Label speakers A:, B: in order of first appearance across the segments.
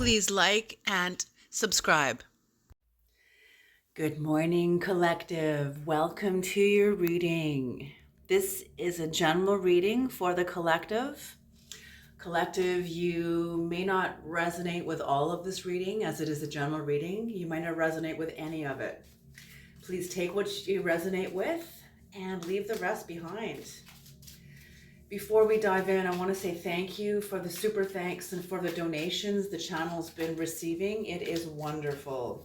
A: Please like and subscribe.
B: Good morning, collective. Welcome to your reading. This is a general reading for the collective. Collective, you may not resonate with all of this reading as it is a general reading. You might not resonate with any of it. Please take what you resonate with and leave the rest behind. Before we dive in, I want to say thank you for the super thanks and for the donations the channel's been receiving. It is wonderful.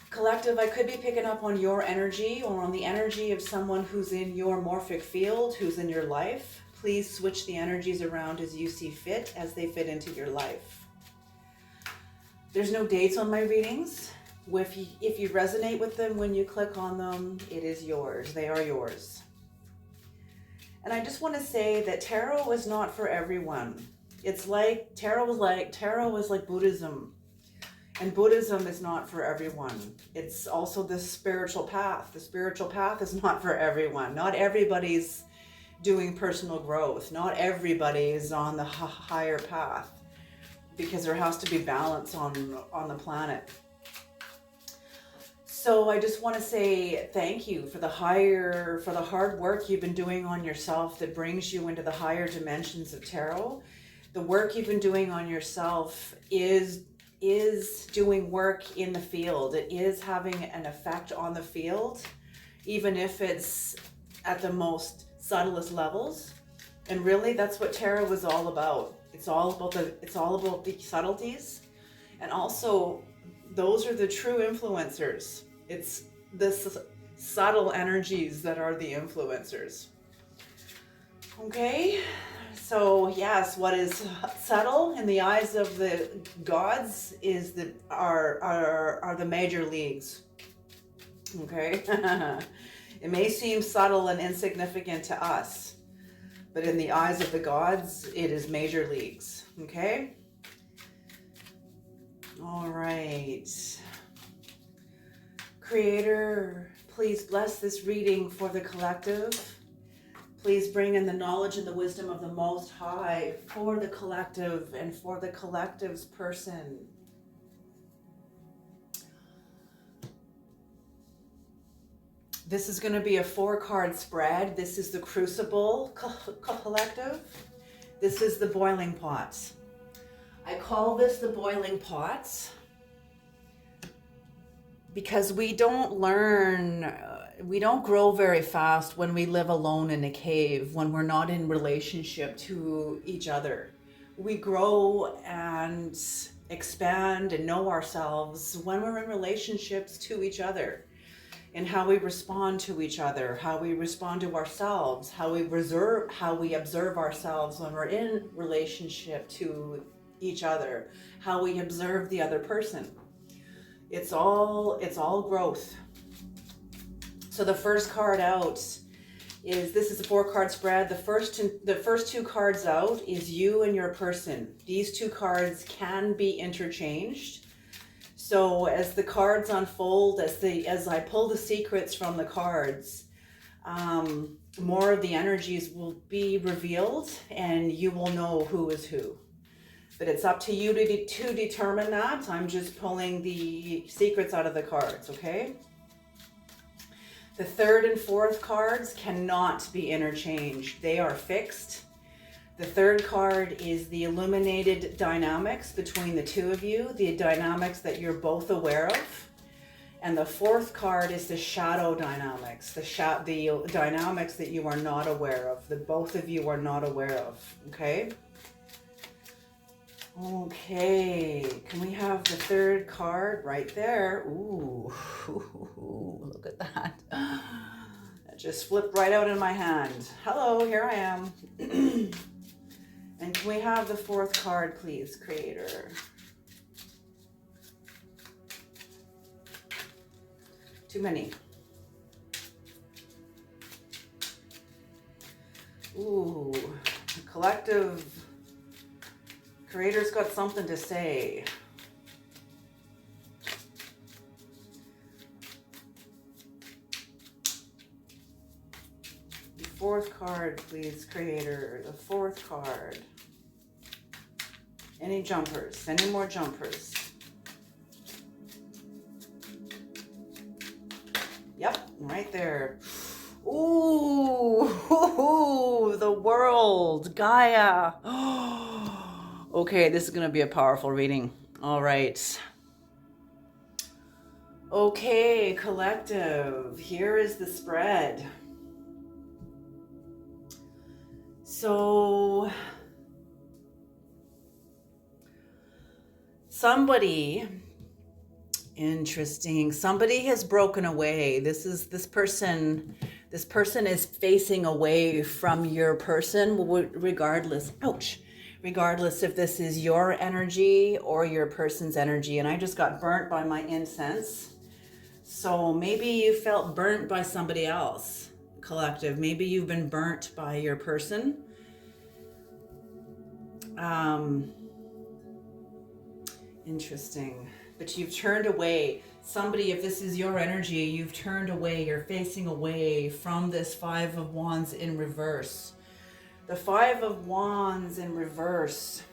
B: Collective, I could be picking up on your energy or on the energy of someone who's in your morphic field, who's in your life. Please switch the energies around as you see fit, as they fit into your life. There's no dates on my readings. If you resonate with them when you click on them, it is yours. They are yours. And I just want to say that tarot is not for everyone. It's like tarot is like Buddhism. And Buddhism is not for everyone. It's also the spiritual path. The spiritual path is not for everyone. Not everybody's doing personal growth. Not everybody is on the higher path, because there has to be balance on the planet. So I just want to say thank you for the hard work you've been doing on yourself that brings you into the higher dimensions of tarot. The work you've been doing on yourself is doing work in the field. It is having an effect on the field, even if it's at the most subtlest levels. And really, that's what tarot is all about. It's all about the subtleties, and also those are the true influencers. It's the subtle energies that are the influencers. Okay. So yes, what is subtle in the eyes of the gods is are the major leagues. Okay, it may seem subtle and insignificant to us, but in the eyes of the gods, it is major leagues. Okay. All right. Creator, please bless this reading for the collective. Please bring in the knowledge and the wisdom of the Most High for the collective and for the collective's person. This is going to be a 4-card spread. This is the Crucible collective. This is the Boiling Pots. I call this the Boiling Pots because we don't grow very fast when we live alone in a cave, when we're not in relationship to each other. We grow and expand and know ourselves when we're in relationships to each other, and how we respond to each other, how we respond to ourselves, how we observe ourselves when we're in relationship to each other, how we observe the other person. It's all growth. So the first card out this is a 4-card spread. The first 2 cards out is you and your person. These 2 cards can be interchanged. So as the cards unfold, as I pull the secrets from the cards, more of the energies will be revealed and you will know who is who. But it's up to you to determine that. I'm just pulling the secrets out of the cards, okay? The 3rd and 4th cards cannot be interchanged. They are fixed. The 3rd card is the illuminated dynamics between the two of you, the dynamics that you're both aware of. And the 4th card is the shadow dynamics, the dynamics that you are not aware of, that both of you are not aware of, okay? Okay, can we have the 3rd card right there? Ooh, look at that. That just flipped right out in my hand. Hello, here I am. And can we have the 4th card, please, Creator? Too many. Ooh, the collective. Creator's got something to say. The 4th card, please, Creator. The 4th card. Any jumpers? Any more jumpers? Yep, right there. Ooh, the world, Gaia. Okay, this is going to be a powerful reading. All right. Okay, collective, here is the spread. So, interesting, somebody has broken away. This person is facing away from your person, regardless, regardless if this is your energy or your person's energy. And I just got burnt by my incense. So maybe you felt burnt by somebody else, collective. Maybe you've been burnt by your person. Interesting. But you've turned away. Somebody, if this is your energy, you've turned away. You're facing away from this Five of Wands in reverse. The Five of Wands in reverse.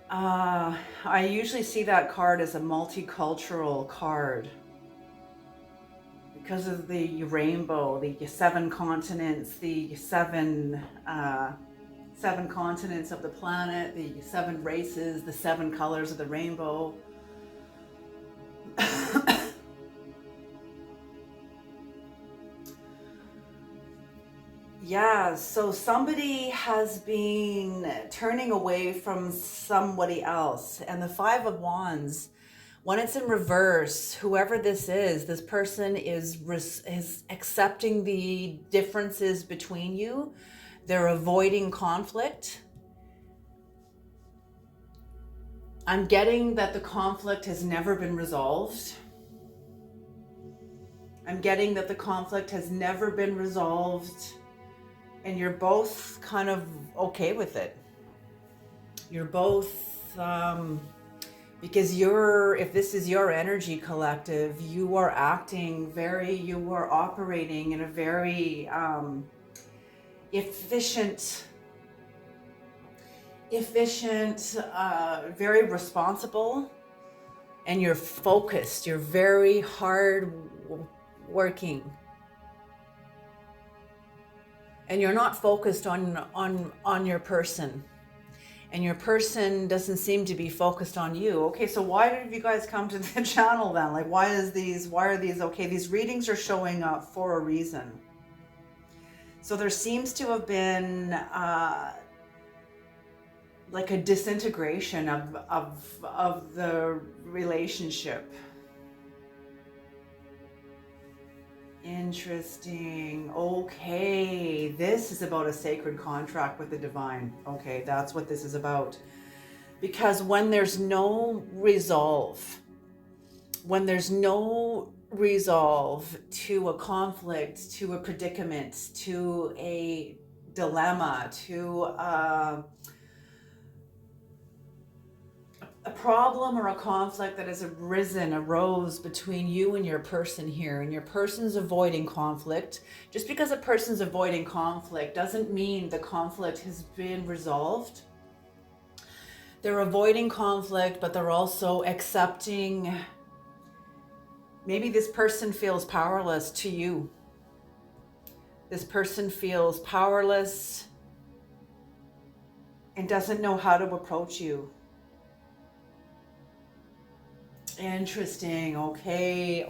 B: I usually see that card as a multicultural card because of the rainbow, the 7 continents, the seven continents of the planet, the 7 races, the 7 colors of the rainbow. Yeah, so somebody has been turning away from somebody else. And the Five of Wands, when it's in reverse, whoever this person is accepting the differences between you. They're avoiding conflict. I'm getting that the conflict has never been resolved. I'm getting that the conflict has never been resolved. And you're both kind of okay with it. You're both, because if this is your energy, collective, you are operating in a very efficient, very responsible, and you're focused. You're very hard working. And you're not focused on your person. And your person doesn't seem to be focused on you. Okay, so why did you guys come to the channel then? Like, why are these okay? These readings are showing up for a reason. So there seems to have been like a disintegration of the relationship. Interesting. Okay, this is about a sacred contract with the divine. Okay, that's what this is about. Because when there's no resolve to a conflict, to a predicament, to a dilemma, to a problem or a conflict that has arose between you and your person here, and your person's avoiding conflict. Just because a person's avoiding conflict doesn't mean the conflict has been resolved. They're avoiding conflict, but they're also accepting. Maybe this person feels powerless to you. This person feels powerless and doesn't know how to approach you. Interesting. Okay.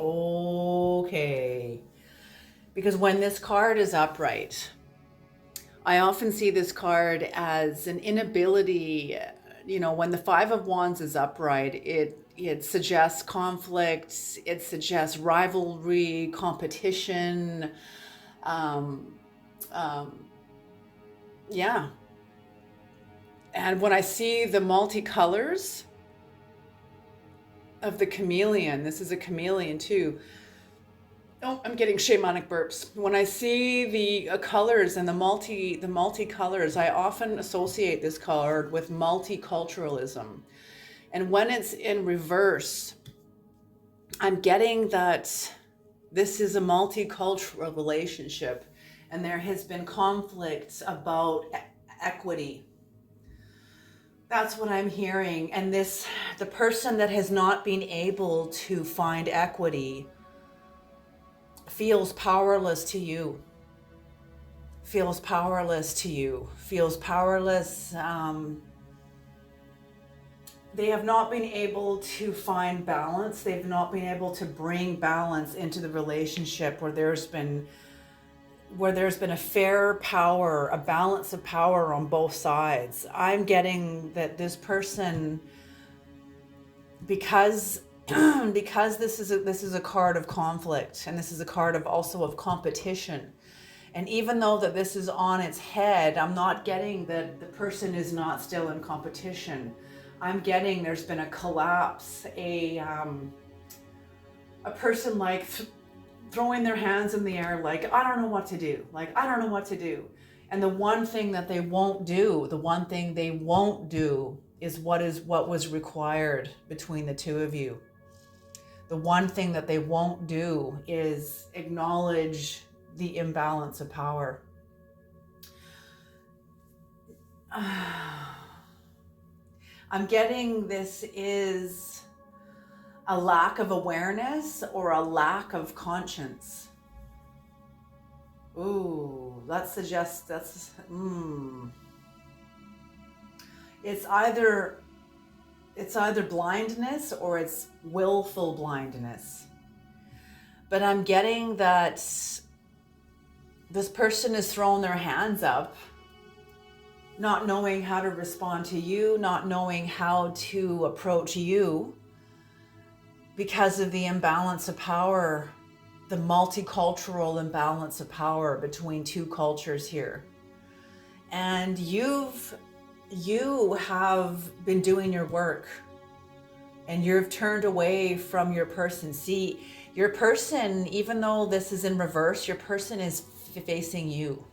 B: Because when this card is upright, I often see this card as an inability. When the Five of Wands is upright, it suggests conflict. It suggests rivalry, competition. Yeah. And when I see the multicolors of the chameleon, this is a chameleon too. Oh, I'm getting shamanic burps. When I see the colors and the multicolors, I often associate this card with multiculturalism. And when it's in reverse, I'm getting that this is a multicultural relationship, and there has been conflict about equity. That's what I'm hearing. And the person that has not been able to find equity feels powerless to you, feels powerless to you, feels powerless. They have not been able to find balance. They've not been able to bring balance into the relationship where there's been a fair power, a balance of power on both sides. I'm getting that this person, because because this is a card of conflict, and this is a card of also of competition. And even though that this is on its head, I'm not getting that the person is not still in competition. I'm getting there's been a collapse, a person like throwing their hands in the air, like, I don't know what to do. Like, I don't know what to do. And the one thing that they won't do, is what was required between the two of you. The one thing that they won't do is acknowledge the imbalance of power. I'm getting this is a lack of awareness or a lack of conscience. Ooh, that suggests it's either blindness or it's willful blindness. But I'm getting that this person is throwing their hands up, not knowing how to respond to you, not knowing how to approach you because of the imbalance of power, the multicultural imbalance of power between two cultures here. And you have been doing your work, and you've turned away from your person. See, your person, even though this is in reverse, your person is facing you.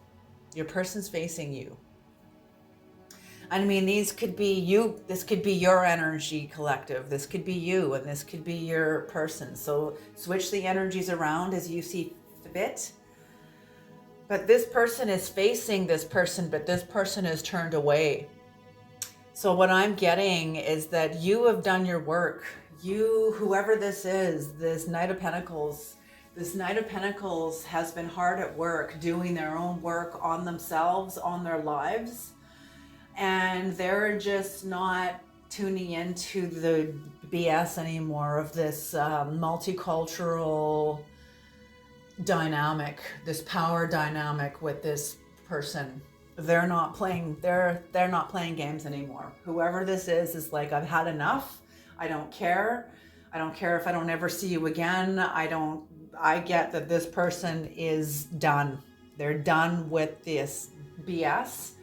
B: Your person's facing you. I mean, these could be you. This could be your energy collective. This could be you, and this could be your person. So switch the energies around as you see fit. But this person is facing this person, but this person is turned away. So what I'm getting is that you have done your work. You, whoever this is, this Knight of Pentacles has been hard at work, doing their own work on themselves, on their lives. And they're just not tuning into the BS anymore of this multicultural dynamic, this power dynamic with this person. They're not playing games anymore. Whoever this is like, I've had enough. I don't care. I don't care if I don't ever see you again. I get that this person is done. They're done with this BS.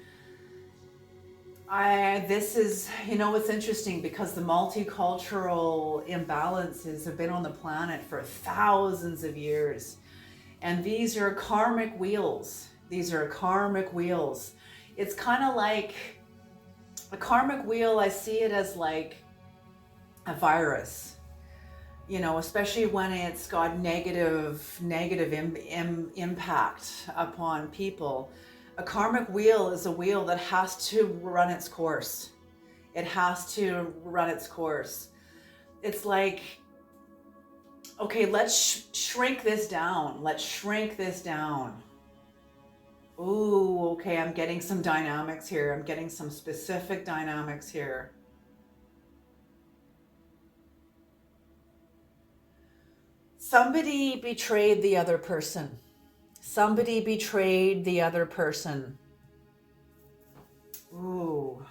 B: This is, it's interesting because the multicultural imbalances have been on the planet for thousands of years. And these are karmic wheels. It's kind of like a karmic wheel. I see it as like a virus, especially when it's got negative impact upon people. A karmic wheel is a wheel that has to run its course. It's like, okay, let's shrink this down. Ooh, okay, I'm getting some dynamics here. I'm getting some specific dynamics here. Somebody betrayed the other person. Ooh.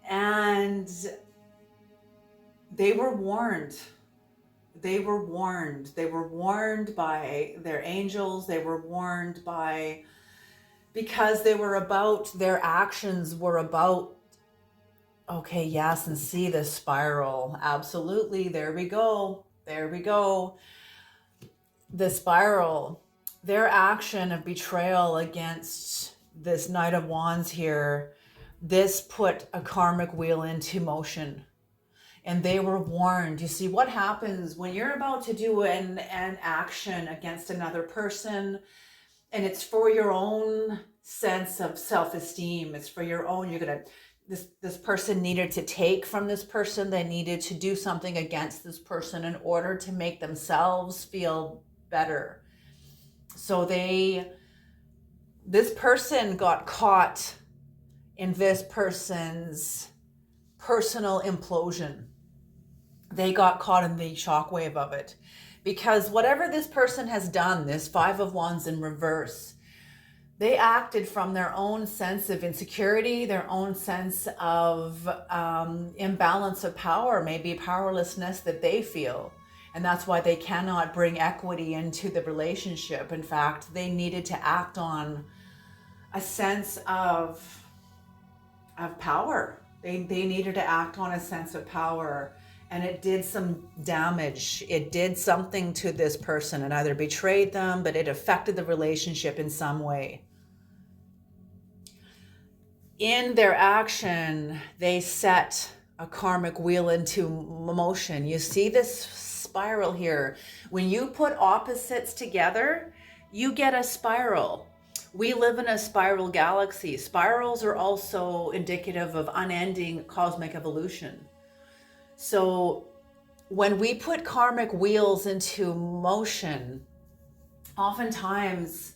B: And they were warned. They were warned by their angels. Because their actions were about, okay, yes, and see this spiral. Absolutely. There we go. The spiral, their action of betrayal against this Knight of Wands here, this put a karmic wheel into motion. And they were warned. You see, what happens when you're about to do an action against another person, and it's for your own sense of self-esteem. It's for your own. You're gonna this person needed to take from this person. They needed to do something against this person in order to make themselves feel better. So this person got caught in this person's personal implosion. They got caught in the shockwave of it, because whatever this person has done, this Five of Wands in reverse, they acted from their own sense of insecurity, their own sense of imbalance of power, maybe powerlessness that they feel. And that's why they cannot bring equity into the relationship. In fact, they needed to act on a sense of power. They needed to act on a sense of power. And it did some damage. It did something to this person. It either betrayed them, but it affected the relationship in some way. In their action, they set a karmic wheel into motion. You see this spiral here. When you put opposites together, you get a spiral. We live in a spiral galaxy. Spirals are also indicative of unending cosmic evolution. So when we put karmic wheels into motion, oftentimes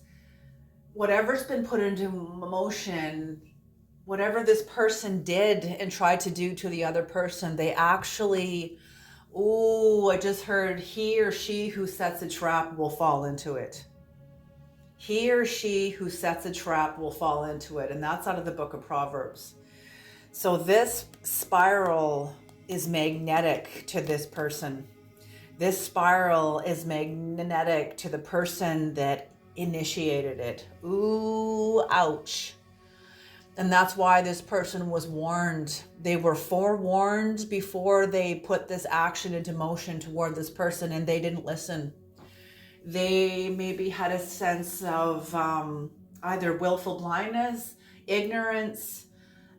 B: whatever's been put into motion, whatever this person did and tried to do to the other person, they actually, I just heard, he or she who sets a trap will fall into it. He or she who sets a trap will fall into it. And that's out of the book of Proverbs. So this spiral is magnetic to this person. This spiral is magnetic to the person that initiated it. Ooh, ouch. And that's why this person was warned. They were forewarned before they put this action into motion toward this person, and they didn't listen. They maybe had a sense of either willful blindness, ignorance,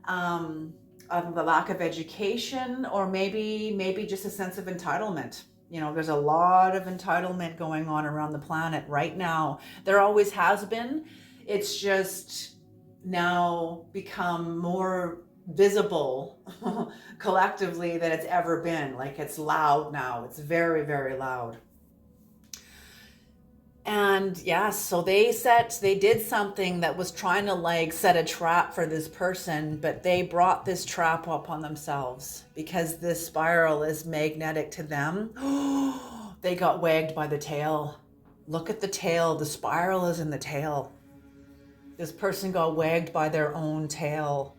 B: of the lack of education, or maybe just a sense of entitlement. You know, there's a lot of entitlement going on around the planet right now. There always has been. It's just now become more visible collectively than it's ever been. Like, it's loud now. It's very, very loud. And yes, so they did something that was trying to like set a trap for this person, but they brought this trap upon themselves because this spiral is magnetic to them. They got wagged by the tail. Look at the tail. The spiral is in the tail. This person got wagged by their own tail,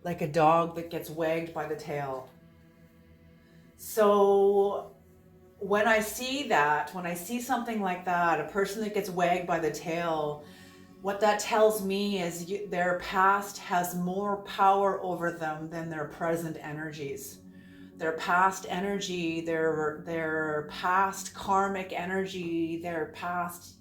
B: like a dog that gets wagged by the tail. So when I see something like that, a person that gets wagged by the tail, what that tells me is their past has more power over them than their present energies. Their past energy, their past karmic energy, their past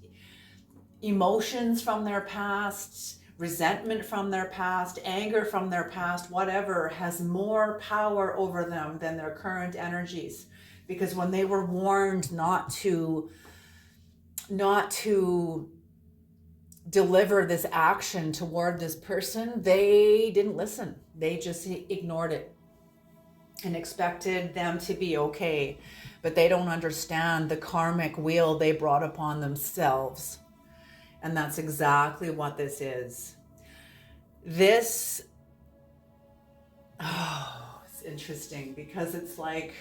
B: emotions from their past, resentment from their past, anger from their past, whatever, has more power over them than their current energies. Because when they were warned not to deliver this action toward this person, they didn't listen. They just ignored it and expected them to be okay. But they don't understand the karmic wheel they brought upon themselves. And that's exactly what this is. It's interesting because it's like,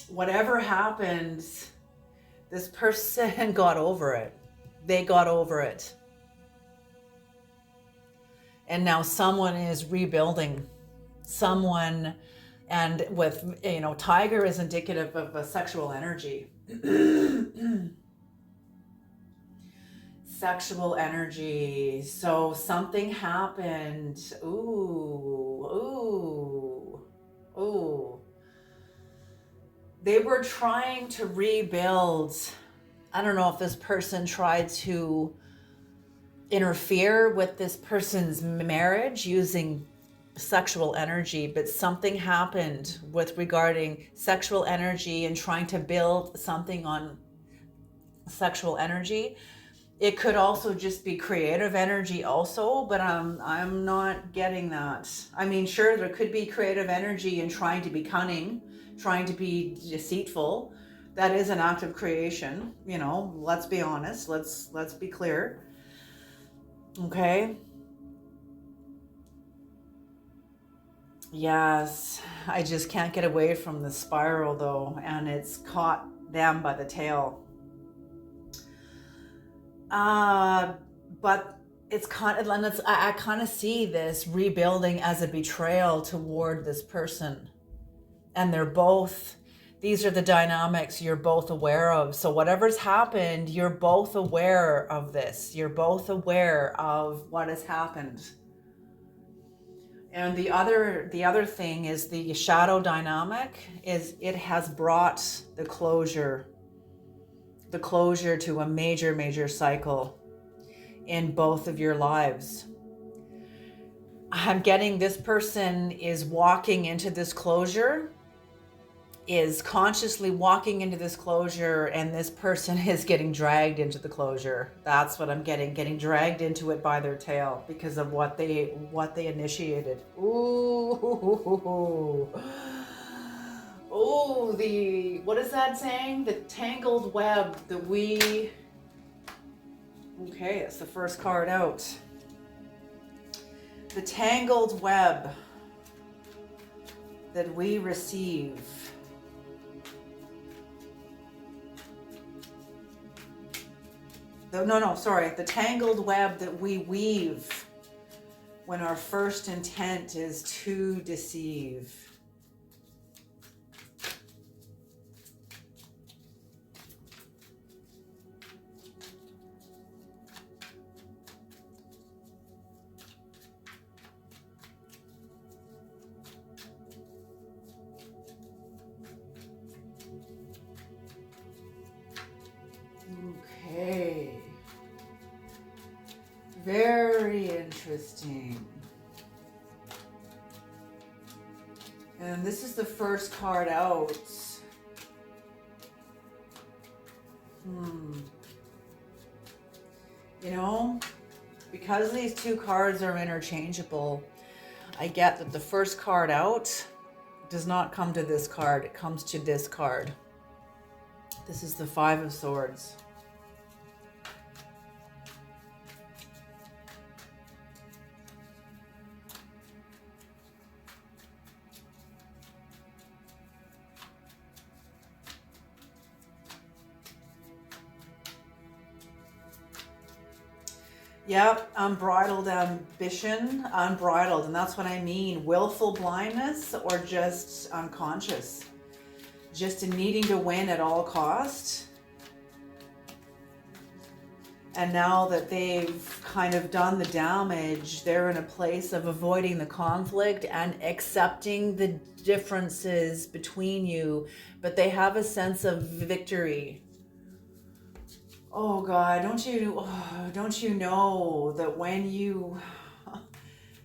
B: whatever happened, this person got over it. They got over it. And now someone is rebuilding. And with, tiger is indicative of a sexual energy. Sexual energy. So something happened. Ooh. They were trying to rebuild. I don't know if this person tried to interfere with this person's marriage using sexual energy, but something happened regarding sexual energy and trying to build something on sexual energy. It could also just be creative energy also, but I'm not getting that. I mean, sure, there could be creative energy in trying to be cunning, trying to be deceitful. That is an act of creation, you know, let's be honest. Let's be clear. Okay? Yes. I just can't get away from the spiral though, and it's caught them by the tail. Uh, but it's kind of, and I kind of see this rebuilding as a betrayal toward this person. And these are the dynamics you're both aware of. So whatever's happened, you're both aware of this. You're both aware of what has happened. And the other thing is the shadow dynamic is it has brought the closure to a major cycle in both of your lives. I'm getting this person is walking into this closure, is consciously walking into this closure, and this person is getting dragged into the closure. That's what I'm getting dragged into it by their tail because of what they initiated. Ooh. Oh, what is that saying? The tangled web that we... Okay, it's the first card out. The tangled web that we receive. The tangled web that we weave when our first intent is to deceive. Okay. Very interesting. And this is the first card out. You know, because these two cards are interchangeable, I get that the first card out does not come to this card. It comes to this card. This is the Five of Swords. Yep, unbridled ambition, unbridled, and that's what I mean. Willful blindness or just unconscious. Just in needing to win at all cost. And now that they've kind of done the damage, they're in a place of avoiding the conflict and accepting the differences between you, but they have a sense of victory. Oh God, don't you know that when you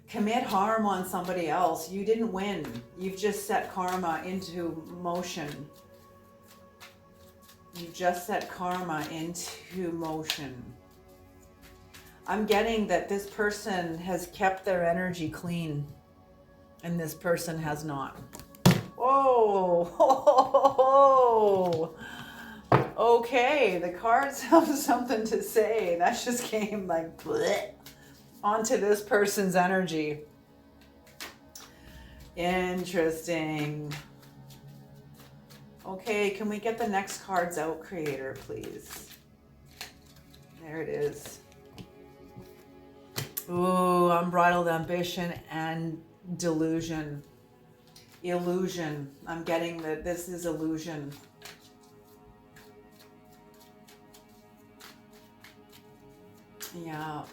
B: commit harm on somebody else, you didn't win. You've just set karma into motion. You've just set karma into motion. I'm getting that this person has kept their energy clean and this person has not. Whoa. Okay, the cards have something to say. That just came like bleh, onto this person's energy. Interesting. Okay, can we get the next cards out, Creator, please? There it is. Ooh, unbridled ambition and delusion. Illusion. I'm getting that this is illusion. Yeah.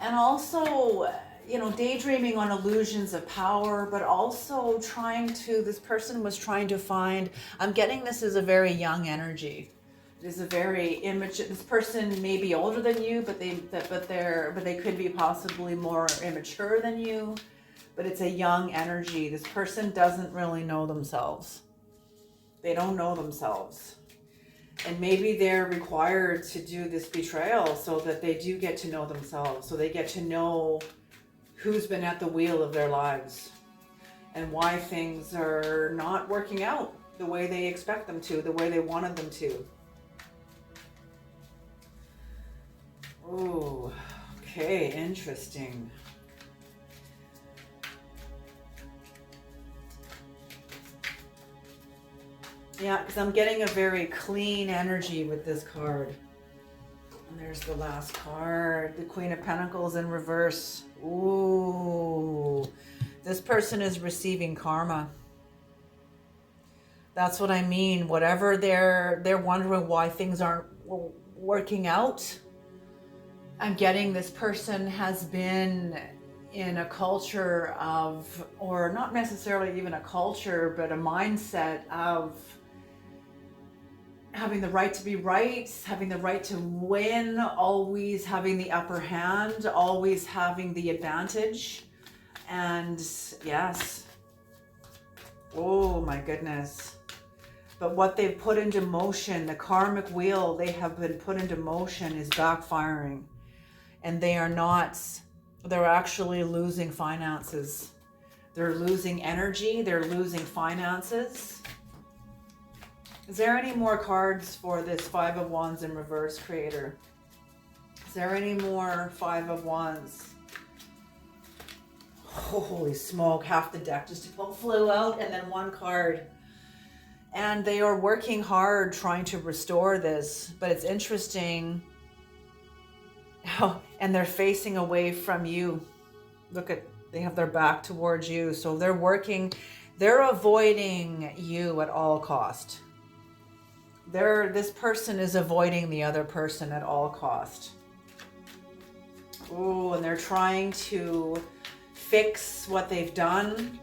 B: And also, you know, daydreaming on illusions of power, but also this person was trying to find, I'm getting this as a very young energy. It is a very immature, this person may be older than you, but they could be possibly more immature than you, but it's a young energy. This person doesn't really know themselves. They don't know themselves. And maybe they're required to do this betrayal so that they do get to know themselves, so they get to know who's been at the wheel of their lives and why things are not working out the way they expect them to, the way they wanted them to. Oh, okay, interesting. Yeah, because I'm getting a very clean energy with this card. And there's the last card, the Queen of Pentacles in reverse. Ooh, this person is receiving karma. That's what I mean. Whatever they're wondering why things aren't working out. I'm getting this person has been in a culture of, or not necessarily even a culture, but a mindset of having the right to be right, having the right to win, always having the upper hand, always having the advantage. And yes, oh my goodness. But what they've put into motion, the karmic wheel they have been put into motion is backfiring. And they are not, they're actually losing finances. They're losing energy, they're losing finances. Is there any more cards for this Five of Wands in reverse, Creator? Is there any more Five of Wands? Holy smoke, half the deck just flew out and then one card. And they are working hard trying to restore this, but it's interesting. Oh, and they're facing away from you. Look at, they have their back towards you. So they're working, they're avoiding you at all cost. This person is avoiding the other person at all cost. Oh, and they're trying to fix what they've done.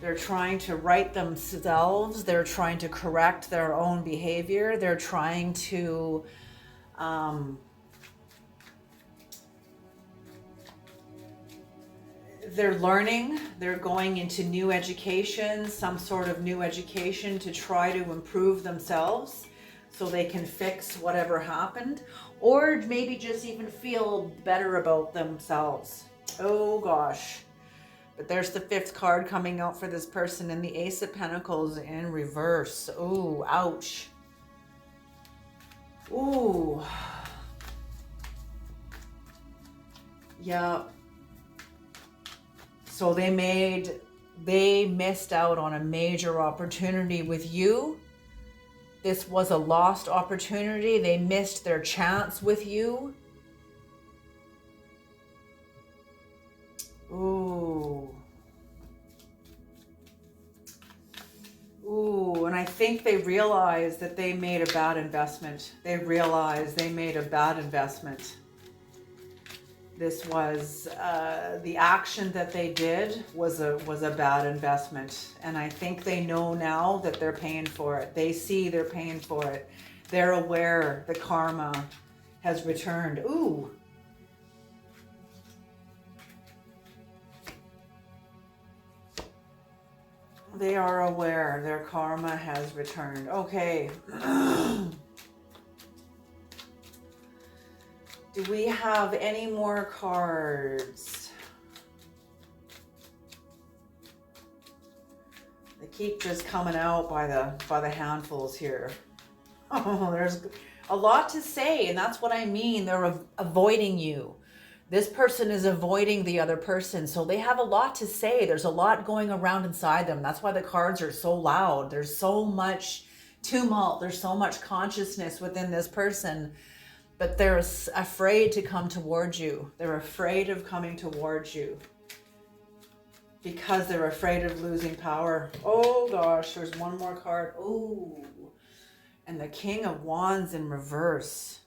B: They're trying to right themselves. They're trying to correct their own behavior. They're trying to they're learning. They're going into new education, some sort of new education to try to improve themselves so they can fix whatever happened, or maybe just even feel better about themselves. Oh gosh. But there's the fifth card coming out for this person, and the Ace of Pentacles in reverse. Ooh, ouch. Ooh. Yeah. So they missed out on a major opportunity with you. This was a lost opportunity. They missed their chance with you. Ooh. Ooh, and I think they realized that they made a bad investment. They realized they made a bad investment. This was, the action that they did was a bad investment. And I think they know now that they're paying for it. They see they're paying for it. They're aware the karma has returned. Ooh. They are aware their karma has returned. Okay. Do we have any more cards? They keep just coming out by the handfuls here. Oh, there's a lot to say, and that's what I mean. They're avoiding you. This person is avoiding the other person, so they have a lot to say. There's a lot going around inside them. That's why the cards are so loud. There's so much tumult. There's so much consciousness within this person. But they're afraid to come towards you. They're afraid of coming towards you because they're afraid of losing power. Oh gosh, there's one more card. Oh, and the King of Wands in reverse.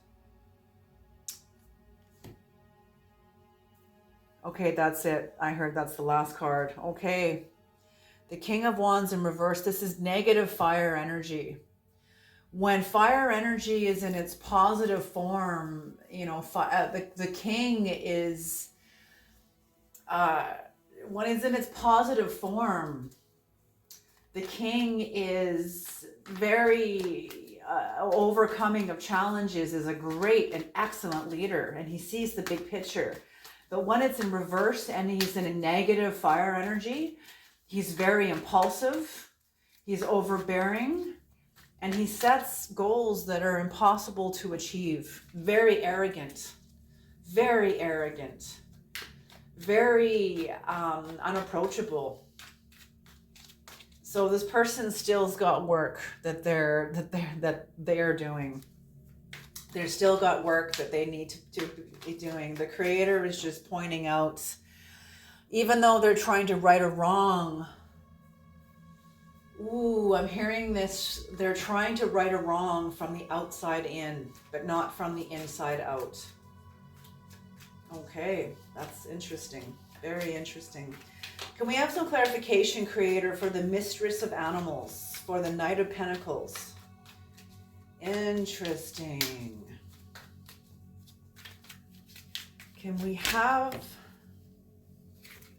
B: Okay, that's it. I heard that's the last card. Okay, the King of Wands in reverse. This is negative fire energy. When fire energy is in its positive form, you know, the king is, when it's in its positive form, the king is very overcoming of challenges, is a great and excellent leader, and he sees the big picture. But when it's in reverse and he's in a negative fire energy, he's very impulsive, he's overbearing, and he sets goals that are impossible to achieve. Very arrogant, very arrogant, very unapproachable. So this person still's got work that they're doing. They're still got work that they need to be doing. The creator is just pointing out, even though they're trying to right a wrong. Ooh, I'm hearing this. They're trying to right a wrong from the outside in, but not from the inside out. Okay, that's interesting. Very interesting. Can we have some clarification, creator, for the mistress of animals, for the Knight of Pentacles? Interesting. Can we have,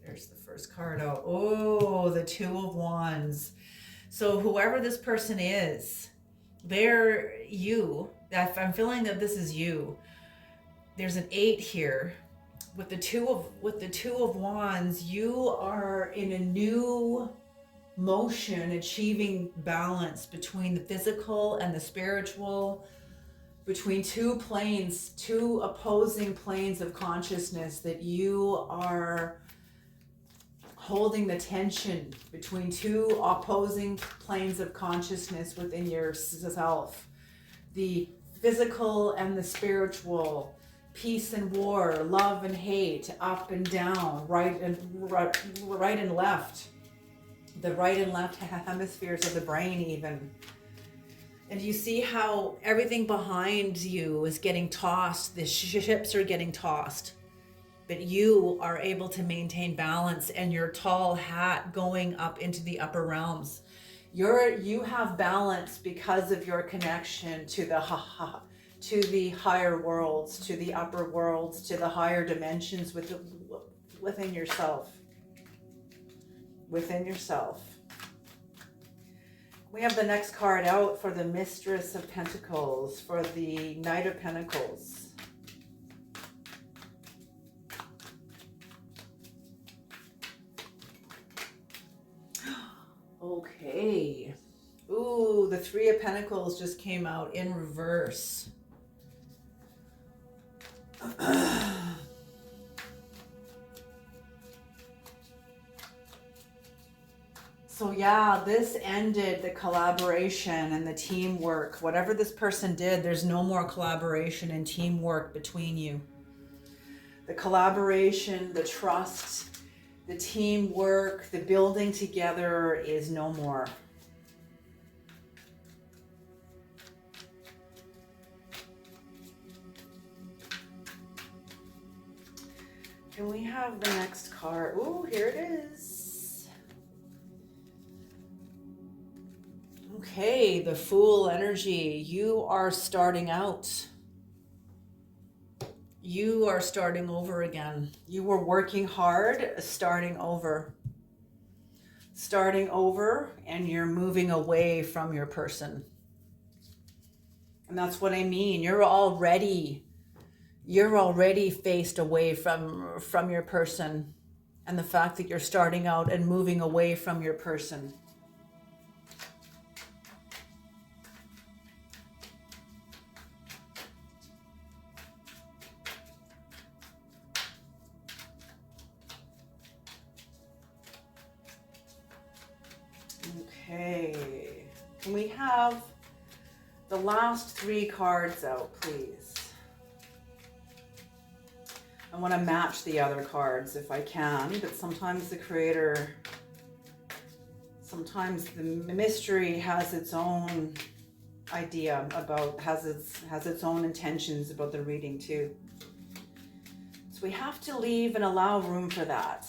B: there's the first card out. Oh, the Two of Wands. So whoever this person is, they're you. I'm feeling that this is you. There's an 8 here. With the two of Wands, you are in a new motion, achieving balance between the physical and the spiritual, between two planes, two opposing planes of consciousness, that you are holding the tension between two opposing planes of consciousness within yourself, the physical and the spiritual, peace and war, love and hate, up and down, right and left, the right and left hemispheres of the brain even. And you see how everything behind you is getting tossed, the ships are getting tossed, but you are able to maintain balance, and your tall hat going up into the upper realms. You have balance because of your connection to the higher worlds, to the upper worlds, to the higher dimensions within yourself. Within yourself. We have the next card out for the Mistress of Pentacles, for the Knight of Pentacles. Okay. Ooh, the Three of Pentacles just came out in reverse. So yeah, this ended the collaboration and the teamwork. Whatever this person did, there's no more collaboration and teamwork between you. The collaboration, the trust, the teamwork, the building together is no more. Can we have the next card? Ooh, here it is. Okay, the Fool energy. You are starting out. You are starting over again. You were working hard, starting over. Starting over, and you're moving away from your person. And that's what I mean. You're already faced away from your person, and the fact that you're starting out and moving away from your person. Okay, can we have the last 3 cards out, please? I want to match the other cards if I can, but sometimes the creator, sometimes the mystery has its own idea about, has its own intentions about the reading too. So we have to leave and allow room for that.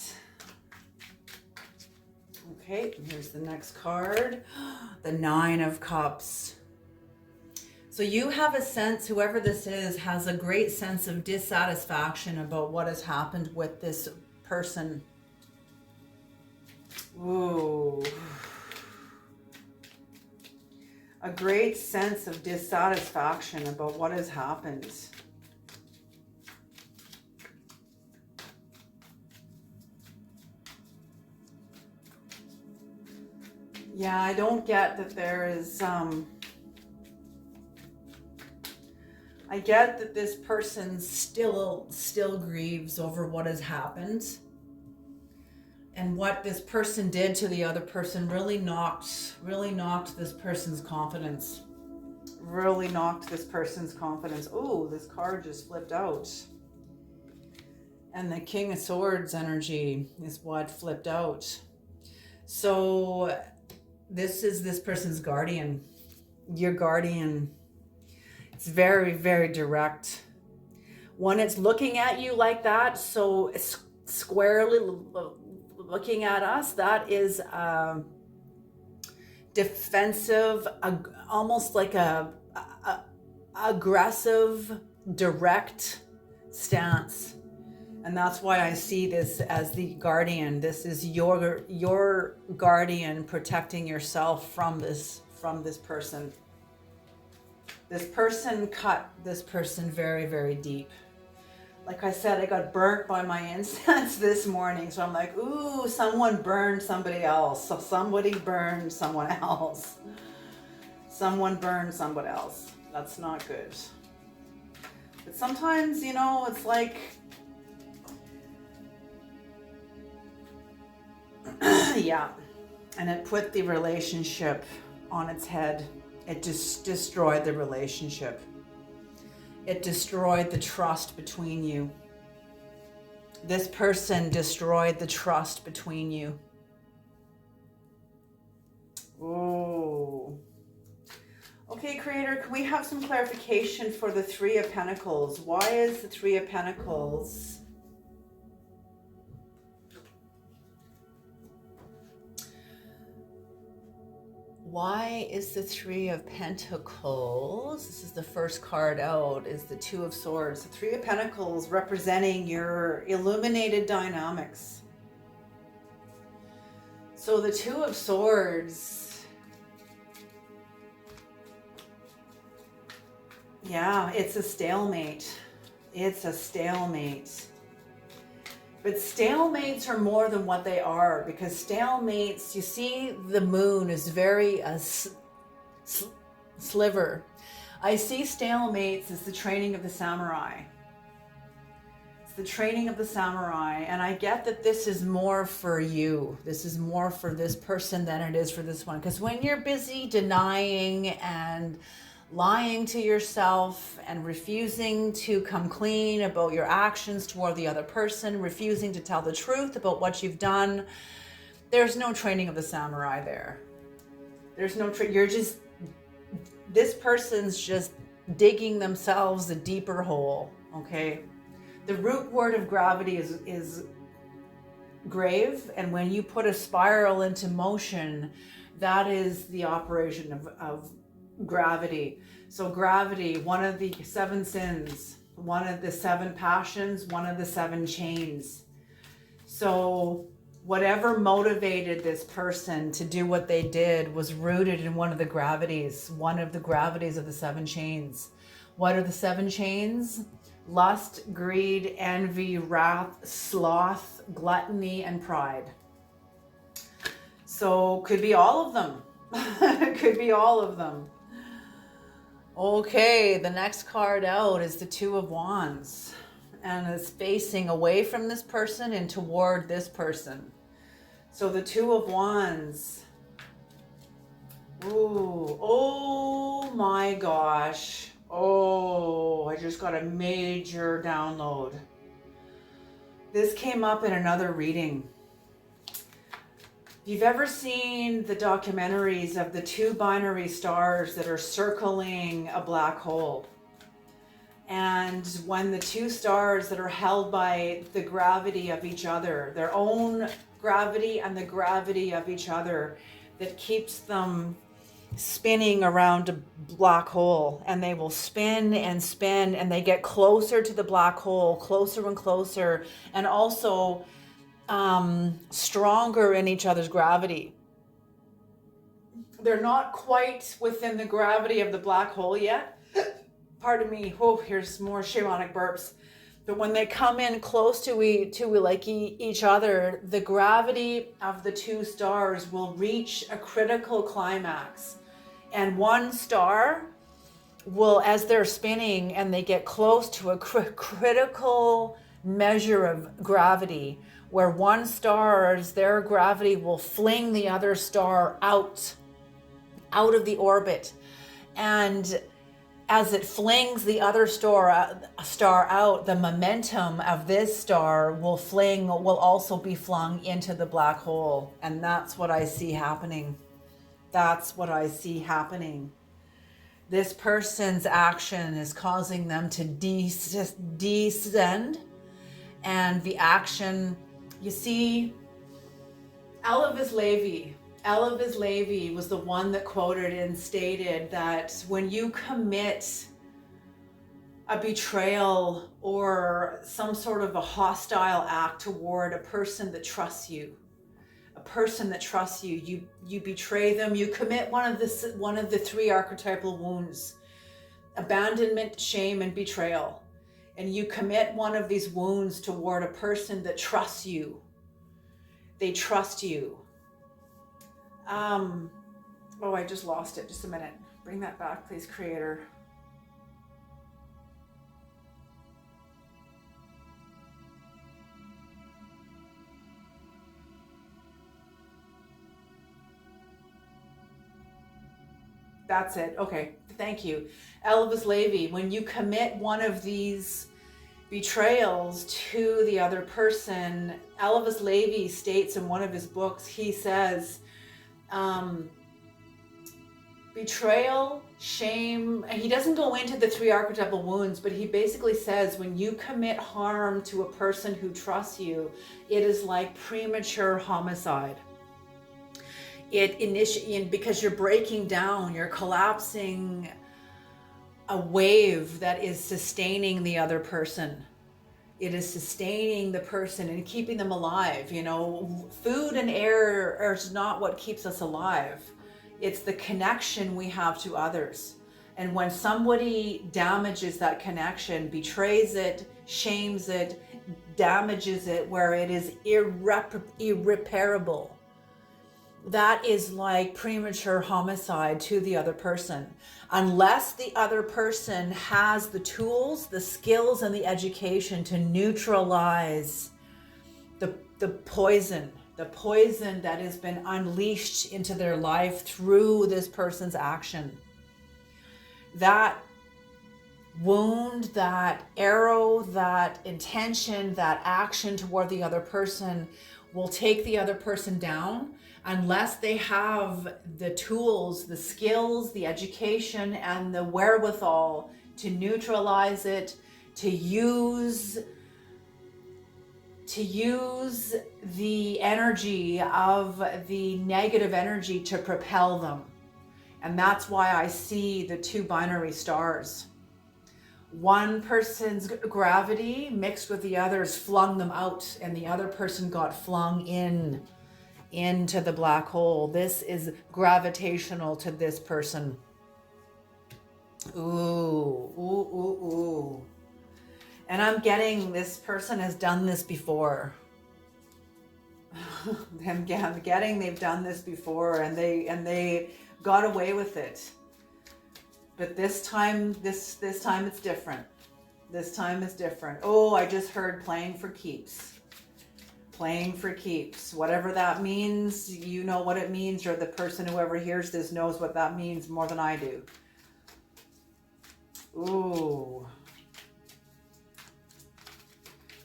B: Okay, here's the next card, the Nine of Cups. So you have a sense, whoever this is, has a great sense of dissatisfaction about what has happened with this person. Ooh. a great sense of dissatisfaction about what has happened. Yeah, I don't get that there is, I get that this person still grieves over what has happened. And what this person did to the other person really knocked this person's confidence. Really knocked this person's confidence. Oh, this card just flipped out. And the King of Swords energy is what flipped out. So this is this person's guardian. Your guardian. It's very, very direct. When it's looking at you like that, so it's squarely looking at us, that is defensive, almost like a aggressive, direct stance. And that's why I see this as the guardian. This is your guardian protecting yourself from this person. This person cut this person very, very deep. Like I said, I got burnt by my incense this morning. So I'm like, ooh, someone burned somebody else. So somebody burned someone else. Someone burned somebody else. That's not good. But sometimes, you know, it's like, yeah. And it put the relationship on its head. It just destroyed the relationship. It destroyed the trust between you. This person destroyed the trust between you. Oh. Okay, Creator, can we have some clarification for the Three of Pentacles? Why is the Three of Pentacles? Why is the Three of Pentacles? This is the first card out, is the Two of Swords. The Three of Pentacles representing your illuminated dynamics. So the Two of Swords, yeah, it's a stalemate. It's a stalemate. But stalemates are more than what they are, because stalemates, you see, the moon is very sliver. I see stalemates as the training of the samurai. It's the training of the samurai, and I get that this is more for you. This is more for this person than it is for this one. Because when you're busy denying and lying to yourself and refusing to come clean about your actions toward the other person, refusing to tell the truth about what you've done, there's no training of the samurai there. There's no you're just, this person's just digging themselves a deeper hole, okay? The root word of gravity is grave, and when you put a spiral into motion, that is the operation of gravity. So gravity, one of the 7 sins, one of the 7 passions, one of the 7 chains. So whatever motivated this person to do what they did was rooted in one of the gravities of the 7 chains. What are the 7 chains? Lust, greed, envy, wrath, sloth, gluttony, and pride. So could be all of them. Could be all of them. Okay, the next card out is the Two of Wands, and it's facing away from this person and toward this person. So the Two of Wands. Ooh, oh my gosh. Oh, I just got a major download. This came up in another reading. If you've ever seen the documentaries of the 2 binary stars that are circling a black hole, and when the 2 stars that are held by the gravity of each other, their own gravity and the gravity of each other, that keeps them spinning around a black hole, and they will spin and spin, and they get closer to the black hole, closer and closer, and also stronger in each other's gravity. they're not quite within the gravity of the black hole yet. Pardon me. Oh, here's more shamanic burps. But when they come in close to each other, the gravity of the two stars will reach a critical climax. And one star will, as they're spinning and they get close to a critical measure of gravity, where one star's, their gravity will fling the other star out of the orbit. And as it flings the other star out, the momentum of this star will also be flung into the black hole. And that's what I see happening. That's what I see happening. This person's action is causing them to descend. And the action, you see, Eliphas Levi was the one that quoted and stated that when you commit a betrayal or some sort of a hostile act toward a person that trusts you, you betray them, you commit one of the three archetypal wounds: abandonment, shame, and betrayal. And you commit one of these wounds toward a person that trusts you. They trust you. I just lost it. Just a minute. Bring that back, please, Creator. That's it. Okay. Thank you. Eliphas Levi, when you commit one of these betrayals to the other person, Eliphas Levi states in one of his books, he says, betrayal, shame, and he doesn't go into the three archetypal wounds, but he basically says when you commit harm to a person who trusts you, it is like premature homicide. Because you're breaking down, you're collapsing a wave that is sustaining the other person. It is sustaining the person and keeping them alive. Food and air are not what keeps us alive. It's the connection we have to others. And when somebody damages that connection, betrays it, shames it, damages it where it is irreparable, that is like premature homicide to the other person. Unless the other person has the tools, the skills, and the education to neutralize the poison that has been unleashed into their life through this person's action. That wound, that arrow, that intention, that action toward the other person will take the other person down unless they have the tools, the skills, the education, and the wherewithal to neutralize it, to use the energy of the negative energy to propel them. And that's why I see the two binary stars. One person's gravity mixed with the other's flung them out, and the other person got flung into the black hole. This is gravitational to this person. Ooh. And I'm getting this person has done this before. I'm getting they've done this before, and they got away with it. But this time it's different. This time is different. Oh, I just heard playing for keeps. Playing for keeps. Whatever that means, you know what it means, or the person whoever hears this knows what that means more than I do. Ooh.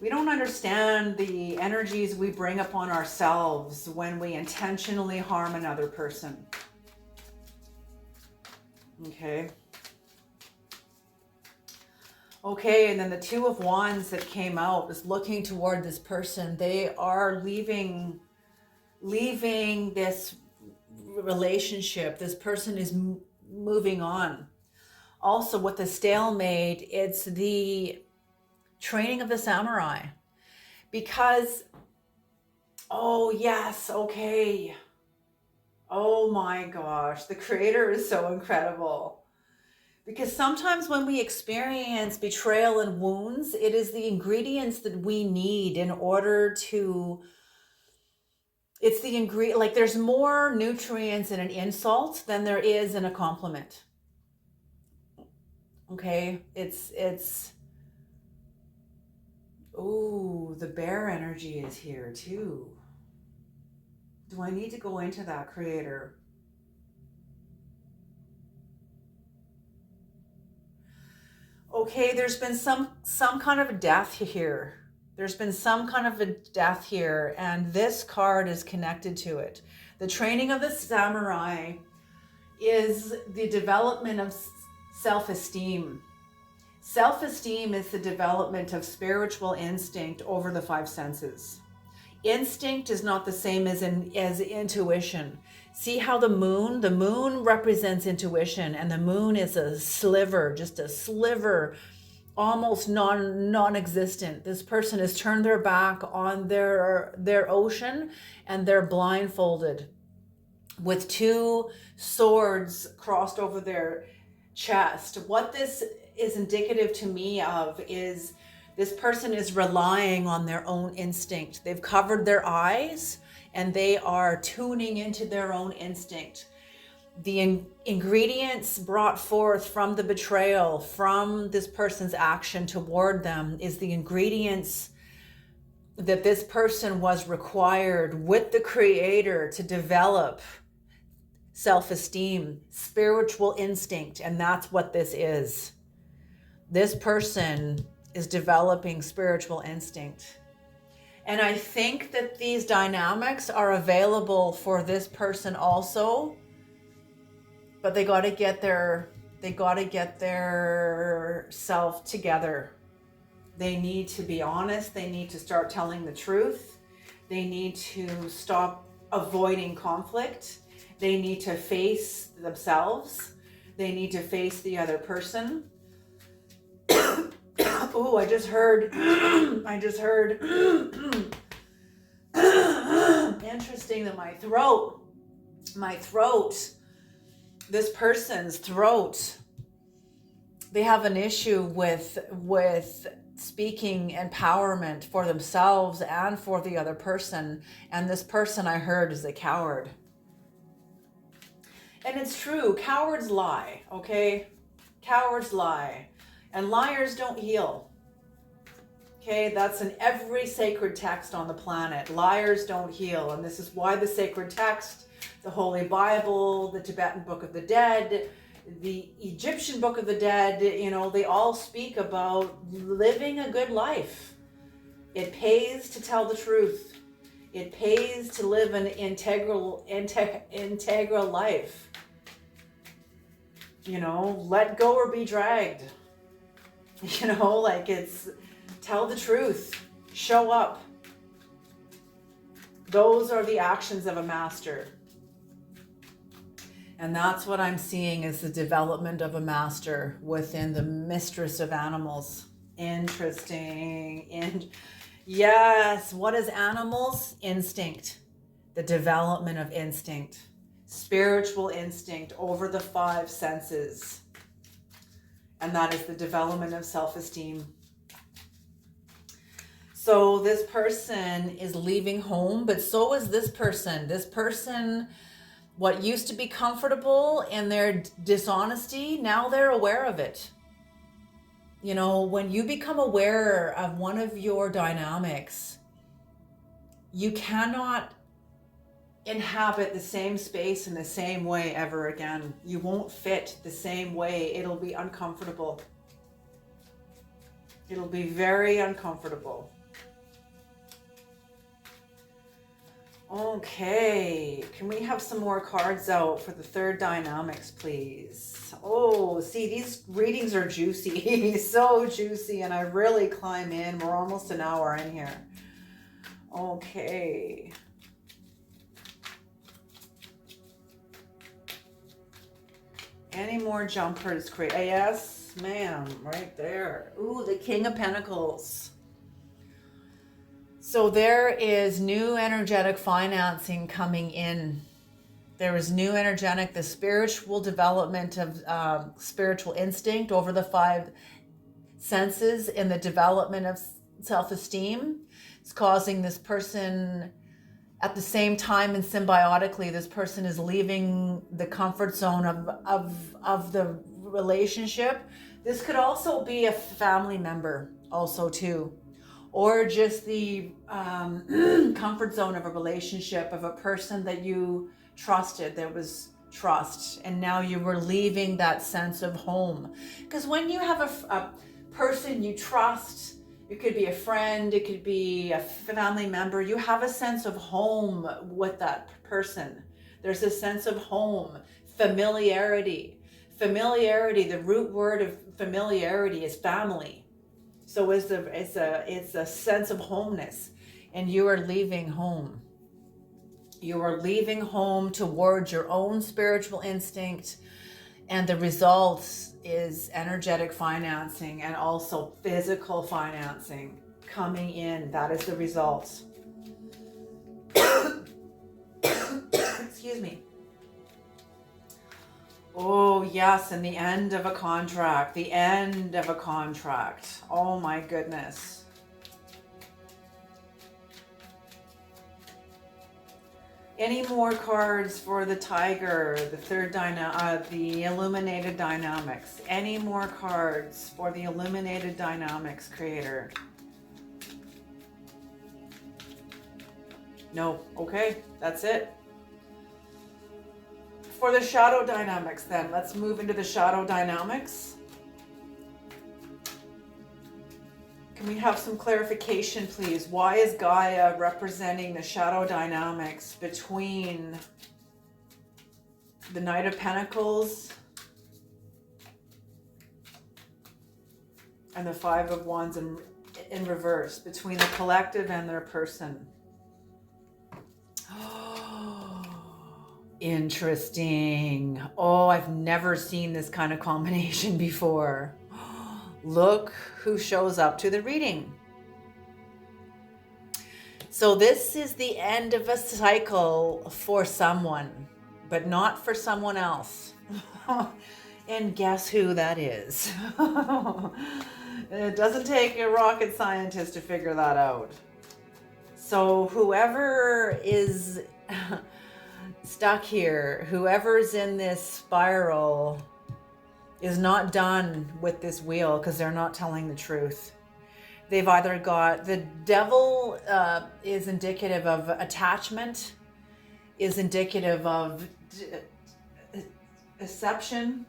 B: We don't understand the energies we bring upon ourselves when we intentionally harm another person. Okay, and then the Two of Wands that came out is looking toward this person. They are leaving this relationship. This person is moving on. Also, with the stalemate, it's the training of the samurai. Because, oh yes, okay. Oh my gosh, the creator is so incredible. Because sometimes when we experience betrayal and wounds, it is the ingredients that we need in order to, it's the ingredient, like there's more nutrients in an insult than there is in a compliment. Okay? Ooh, the bear energy is here too. Do I need to go into that, creator? Okay, there's been some kind of a death here. There's been some kind of a death here, and this card is connected to it. The training of the samurai is the development of self-esteem. Self-esteem is the development of spiritual instinct over the five senses. Instinct is not the same as intuition. See how the moon represents intuition, and the moon is a sliver, just a sliver, almost non-existent. This person has turned their back on their ocean, and they're blindfolded with two swords crossed over their chest. What this is indicative to me of is this person is relying on their own instinct. They've covered their eyes and they are tuning into their own instinct. The ingredients brought forth from the betrayal, from this person's action toward them, is the ingredients that this person was required with the creator to develop self-esteem, spiritual instinct, and that's what this is. This person is developing spiritual instinct. And I think that these dynamics are available for this person also, but they got to get their self together. They need to be honest. They need to start telling the truth. They need to stop avoiding conflict. They need to face themselves. They need to face the other person. Oh, I just heard interesting that my throat, this person's throat, they have an issue with speaking empowerment for themselves and for the other person. And this person, I heard, is a coward. And it's true, cowards lie, okay? Cowards lie. And liars don't heal. Okay, that's in every sacred text on the planet. Liars don't heal. And this is why the sacred text, the Holy Bible, the Tibetan Book of the Dead, the Egyptian Book of the Dead, they all speak about living a good life. It pays to tell the truth. It pays to live an integral life. Let go or be dragged. It's tell the truth, show up. Those are the actions of a master. And that's what I'm seeing is the development of a master within the mistress of animals. Interesting. And yes, what is animals? Instinct. The development of instinct. Spiritual instinct over the five senses. And that is the development of self-esteem. So this person is leaving home, but so is this person. This person, what used to be comfortable in their dishonesty, now they're aware of it. When you become aware of one of your dynamics, you cannot inhabit the same space in the same way ever again. You won't fit the same way. It'll be uncomfortable. It'll be very uncomfortable. Okay, can we have some more cards out for the third dynamics, please? Oh, see, these readings are juicy, so juicy, and I really climb in. We're almost an hour in here. Okay. Any more jumpers? Yes, ma'am, right there. Ooh, the King of Pentacles. So there is new energetic financing coming in There is new energetic, the spiritual development of spiritual instinct over the five senses in the development of self-esteem. It's causing this person, at the same time and symbiotically, this person is leaving the comfort zone of the relationship. This could also be a family member also too, or just the comfort zone of a relationship of a person that you trusted. There was trust, and now you were leaving that sense of home. Because when you have a person you trust, it could be a friend, it could be a family member, you have a sense of home with that person. There's a sense of home, familiarity. Familiarity, the root word of familiarity is family. So it's a sense of homeness, and you are leaving home. You are leaving home towards your own spiritual instinct, and the result is energetic financing and also physical financing coming in. That is the result. Excuse me. Oh, yes, and the end of a contract. The end of a contract. Oh, my goodness. Any more cards for the Tiger, the third the Illuminated Dynamics? Any more cards for the Illuminated Dynamics creator? No. Okay, that's it. For the Shadow Dynamics then, let's move into the Shadow Dynamics. Can we have some clarification, please? Why is Gaia representing the shadow dynamics between the Knight of Pentacles and the Five of Wands in reverse, between the collective and their person? Interesting. Oh, I've never seen this kind of combination before. Look who shows up to the reading. So this is the end of a cycle for someone, but not for someone else. And guess who that is? It doesn't take a rocket scientist to figure that out. So whoever is stuck here, whoever's in this spiral, is not done with this wheel because they're not telling the truth. They've either got, the devil is indicative of attachment, is indicative of deception.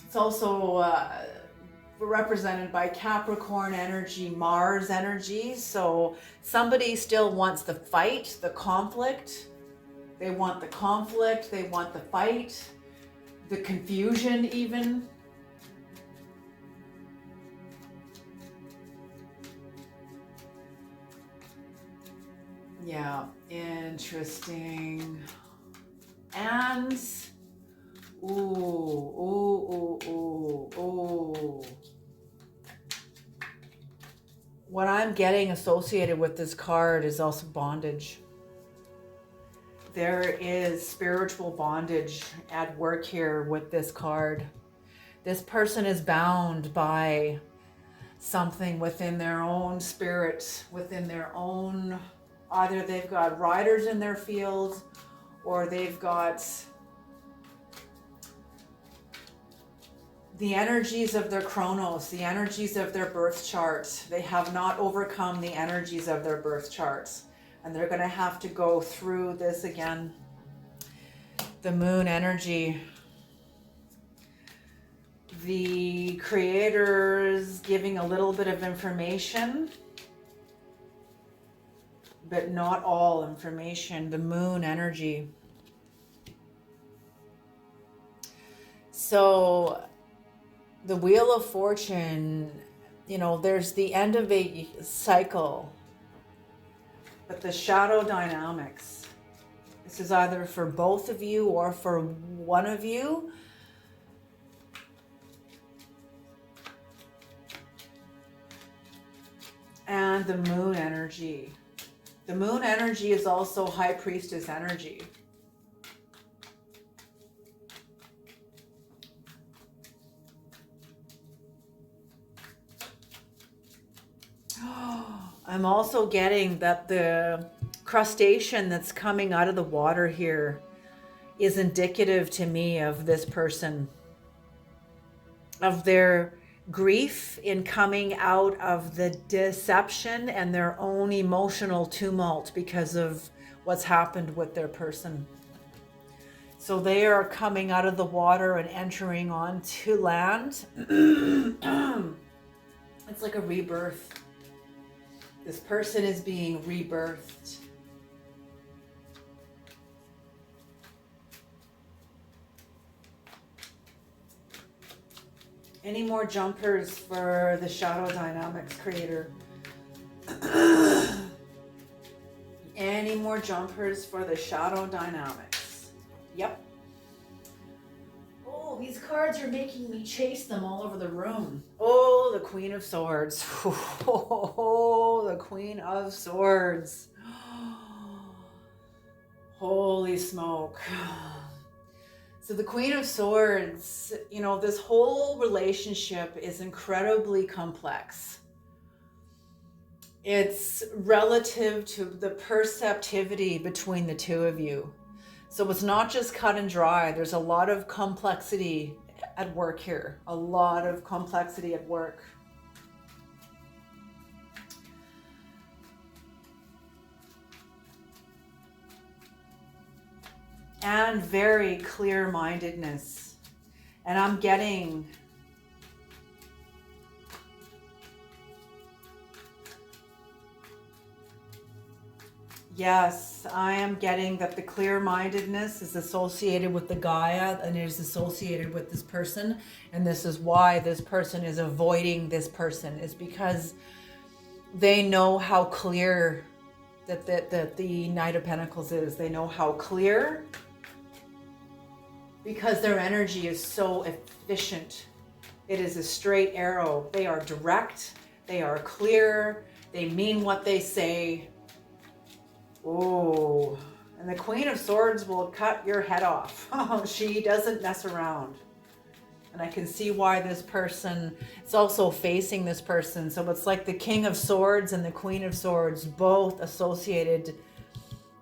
B: It's also represented by Capricorn energy, Mars energy. So somebody still wants the fight, the conflict. They want the conflict, they want the fight, the confusion even. Yeah, interesting. And, what I'm getting associated with this card is also bondage. There is spiritual bondage at work here with this card. This person is bound by something within their own spirit, within their own, either they've got riders in their field, or they've got the energies of their chronos, the energies of their birth chart. They have not overcome the energies of their birth charts. And they're going to have to go through this again. The moon energy. The creators giving a little bit of information, but not all information. The moon energy. So the Wheel of Fortune, you know, there's the end of a cycle. But the shadow dynamics, this is either for both of you or for one of you. And the moon energy. The moon energy is also high priestess energy. I'm also getting that the crustacean that's coming out of the water here is indicative to me of this person, of their grief in coming out of the deception and their own emotional tumult because of what's happened with their person. So they are coming out of the water and entering onto land. It's like a rebirth. This person is being rebirthed. Any more jumpers for the Shadow Dynamics creator? Any more jumpers for the Shadow Dynamics? Yep. Oh, these cards are making me chase them all over the room. Oh, the Queen of Swords. Oh, the Queen of Swords. Holy smoke. So the Queen of Swords, you know, this whole relationship is incredibly complex. It's relative to the perceptivity between the two of you. So it's not just cut and dry. There's a lot of complexity at work here. A lot of complexity at work. And very clear-mindedness. And I'm getting yes, I am getting that the clear-mindedness is associated with the Gaia and is associated with this person. And this is why this person is avoiding this person, is because they know how clear that the Knight of Pentacles is. They know how clear, because their energy is so efficient. It is a straight arrow. They are direct. They are clear. They mean what they say. Oh, and the Queen of Swords will cut your head off. She doesn't mess around. And I can see why this person, it's also facing this person. So it's like the King of Swords and the Queen of Swords, both associated,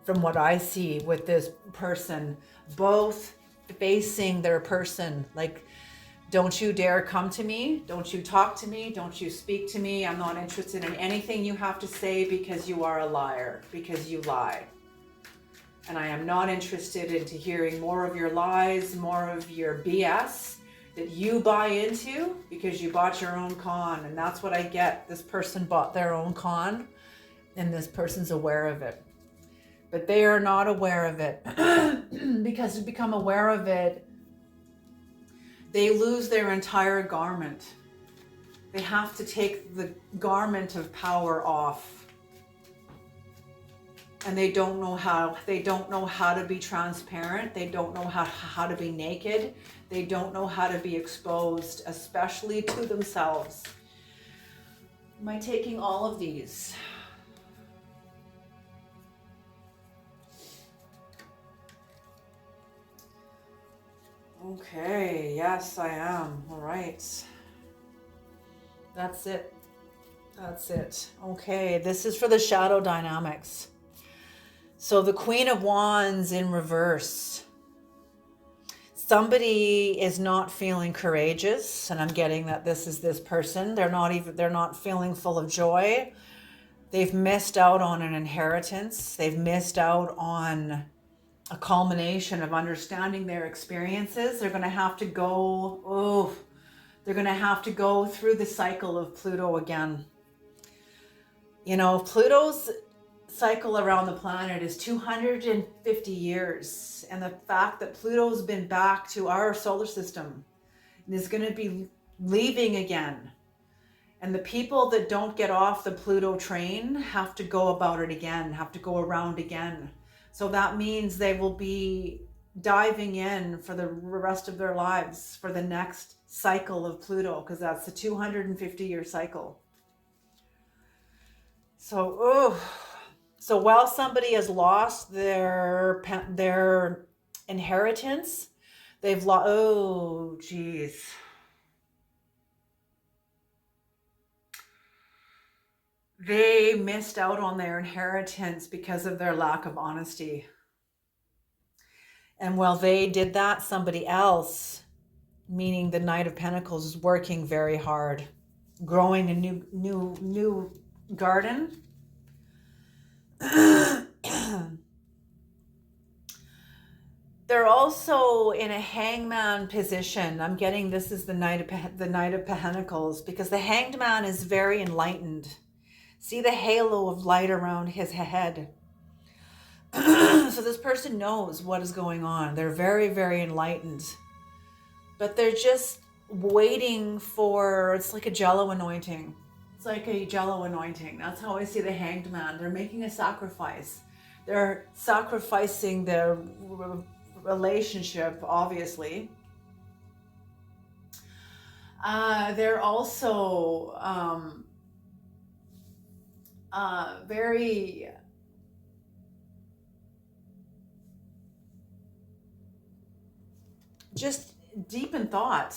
B: from what I see, with this person, both facing their person. Like, don't you dare come to me. Don't you talk to me. Don't you speak to me. I'm not interested in anything you have to say, because you are a liar, because you lie. And I am not interested into hearing more of your lies, more of your BS that you buy into, because you bought your own con. And that's what I get. This person bought their own con, and this person's aware of it. But they are not aware of it. Because to become aware of it, they lose their entire garment. They have to take the garment of power off. And they don't know how. They don't know how to be transparent. They don't know how to be naked. They don't know how to be exposed, especially to themselves. Am I taking all of these? Okay, yes, I am. All right. That's it. That's it. Okay, this is for the Shadow Dynamics. So the Queen of Wands in reverse. Somebody is not feeling courageous, and I'm getting that this is this person. They're not feeling full of joy. They've missed out on an inheritance. They've missed out on a culmination of understanding their experiences. They're going to have to go, they're going to have to go through the cycle of Pluto again. You know, Pluto's cycle around the planet is 250 years. And the fact that Pluto's been back to our solar system and is going to be leaving again. And the people that don't get off the Pluto train have to go about it again, have to go around again. So that means they will be diving in for the rest of their lives for the next cycle of Pluto, because that's the 250-year cycle. So, So while somebody has lost their inheritance, they've lost, oh geez, they missed out on their inheritance because of their lack of honesty. And while they did that, somebody else, meaning the Knight of Pentacles, is working very hard, growing a new garden. They're also in a hangman position. I'm getting this is the Knight of Pentacles, because the Hanged Man is very enlightened. See the halo of light around his head. So this person knows what is going on. They're very, very enlightened. But they're just waiting for, it's like a jello anointing. It's like a jello anointing. That's how I see the Hanged Man. They're making a sacrifice. They're sacrificing their relationship, obviously. They're also very just deep in thought.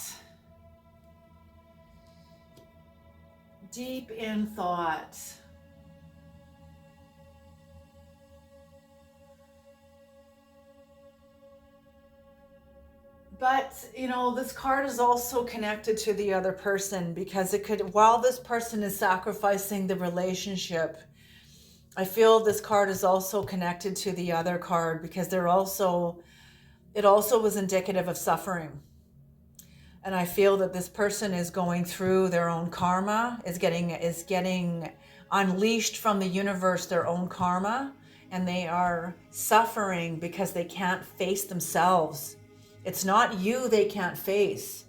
B: Deep in thought. But, you know, this card is also connected to the other person, because it could, while this person is sacrificing the relationship, I feel this card is also connected to the other card, because it also was indicative of suffering. And I feel that this person is going through their own karma, is getting unleashed from the universe, their own karma, and they are suffering because they can't face themselves. It's not you they can't face.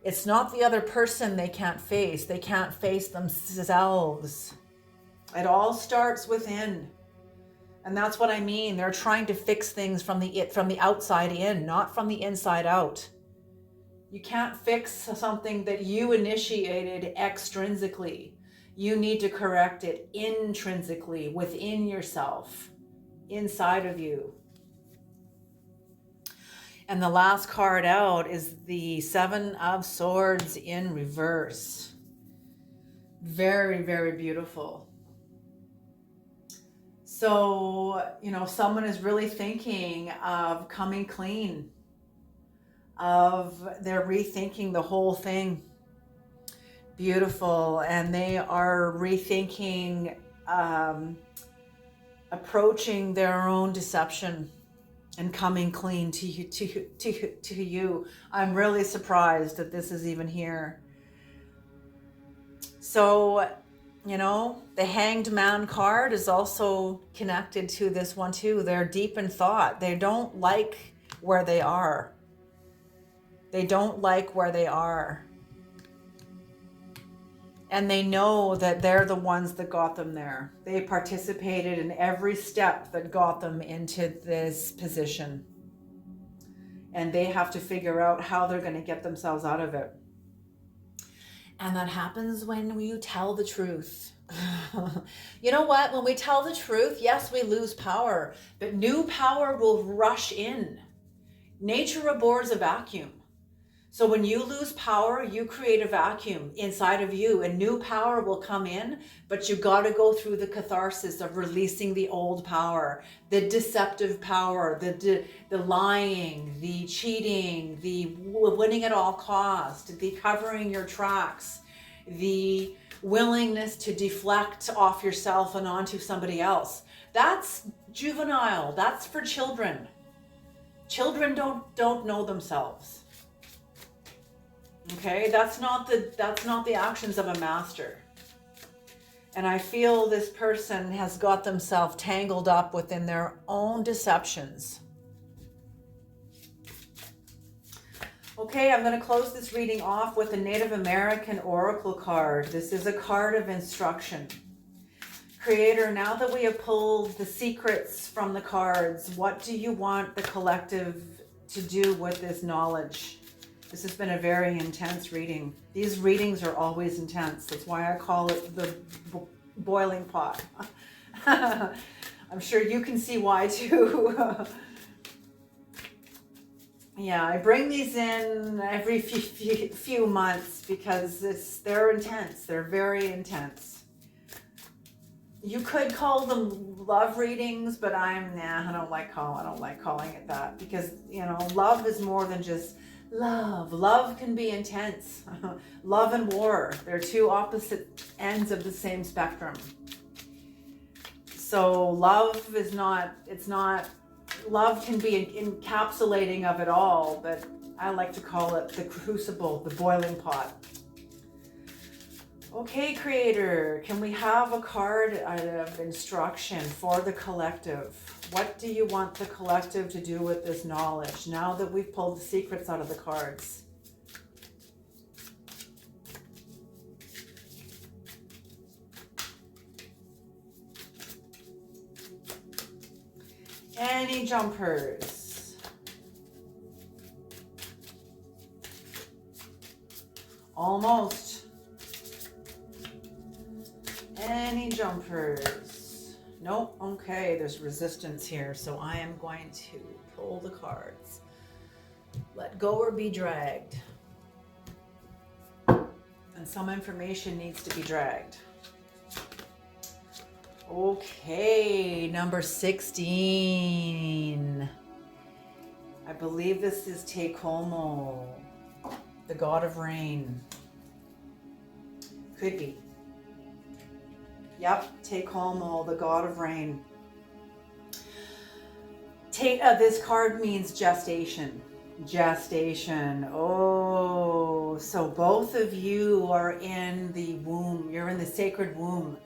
B: It's not the other person they can't face. They can't face themselves. It all starts within. And that's what I mean. They're trying to fix things from the outside in, not from the inside out. You can't fix something that you initiated extrinsically. You need to correct it intrinsically, within yourself, inside of you. And the last card out is the Seven of Swords in reverse. Very, very beautiful. So, you know, someone is really thinking of coming clean, they're rethinking the whole thing. Beautiful. And they are rethinking, approaching their own deception and coming clean to you. I'm really surprised that this is even here. So, you know, the Hanged Man card is also connected to this one too. They're deep in thought. They don't like where they are. They don't like where they are. And they know that they're the ones that got them there. They participated in every step that got them into this position. And they have to figure out how they're going to get themselves out of it. And that happens when you tell the truth. You know what? When we tell the truth, yes, we lose power, but new power will rush in. Nature abhors a vacuum. So when you lose power, you create a vacuum inside of you, and new power will come in, but you got to go through the catharsis of releasing the old power, the deceptive power, the lying, the cheating, the winning at all costs, the covering your tracks, the willingness to deflect off yourself and onto somebody else. That's juvenile. That's for children. Children don't know themselves. Okay, that's not the actions of a master. And I feel this person has got themselves tangled up within their own deceptions. Okay, I'm going to close this reading off with a Native American Oracle card. This is a card of instruction. Creator, now that we have pulled the secrets from the cards, what do you want the collective to do with this knowledge? This has been a very intense reading. These readings are always intense. That's why I call it the boiling pot. I'm sure you can see why too. Yeah, I bring these in every few months because they're intense. They're very intense. You could call them love readings, but I don't like calling it that, because love is more than just love. Love can be intense. Love and war, they're two opposite ends of the same spectrum. So love is not, love can be encapsulating of it all, but I like to call it the crucible, the boiling pot. Okay, Creator, can we have a card of instruction for the collective? What do you want the collective to do with this knowledge now that we've pulled the secrets out of the cards? Any jumpers? Almost. Any jumpers? Nope. Okay, there's resistance here, so I am going to pull the cards. Let go or be dragged. And some information needs to be dragged. Okay, number 16. I believe this is Tekomo, the god of rain. Could be. Yep, Tekomo, the god of rain. This card means gestation. Gestation. Oh, so both of you are in the womb. You're in the sacred womb.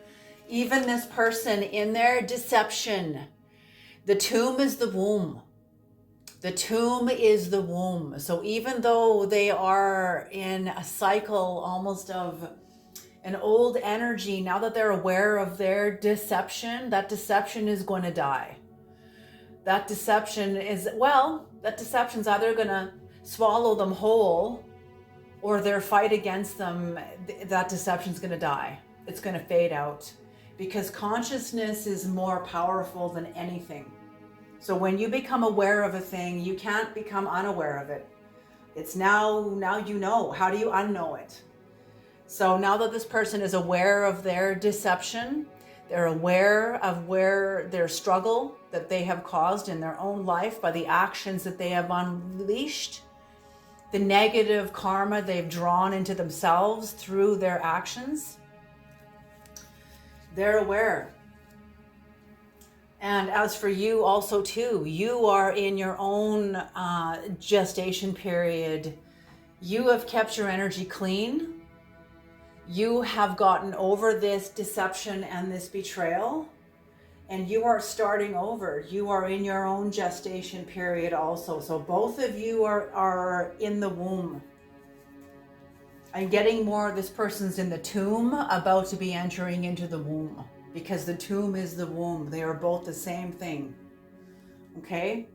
B: Even this person in their deception. The tomb is the womb. The tomb is the womb. So even though they are in a cycle almost of an old energy, now that they're aware of their deception, that deception is going to die. That deception's either going to swallow them whole, or their fight against them, that deception's going to die. It's going to fade out. Because consciousness is more powerful than anything. So when you become aware of a thing, you can't become unaware of it. It's now you know. How do you unknow it? So now that this person is aware of their deception, they're aware of where their struggle that they have caused in their own life by the actions that they have unleashed, the negative karma they've drawn into themselves through their actions. They're aware. And as for you also too, you are in your own gestation period. You have kept your energy clean. You have gotten over this deception and this betrayal. And you are starting over. You are in your own gestation period also. So both of you are in the womb. I'm getting more, this person's in the tomb, about to be entering into the womb, because the tomb is the womb. They are both the same thing. Okay?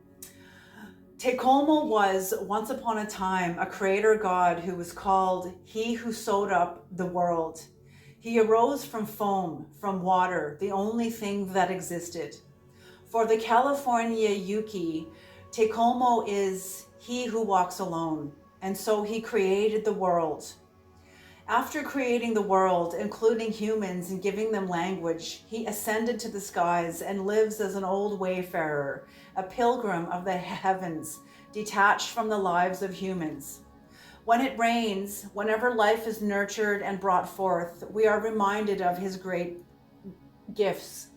B: Tekomo was once upon a time a creator god who was called He Who Sewed Up the World. He arose from foam, from water, the only thing that existed. For the California Yuki, Tekomo is he who walks alone, and so he created the world. After creating the world, including humans and giving them language, he ascended to the skies and lives as an old wayfarer, a pilgrim of the heavens, detached from the lives of humans. When it rains, whenever life is nurtured and brought forth, we are reminded of his great gifts.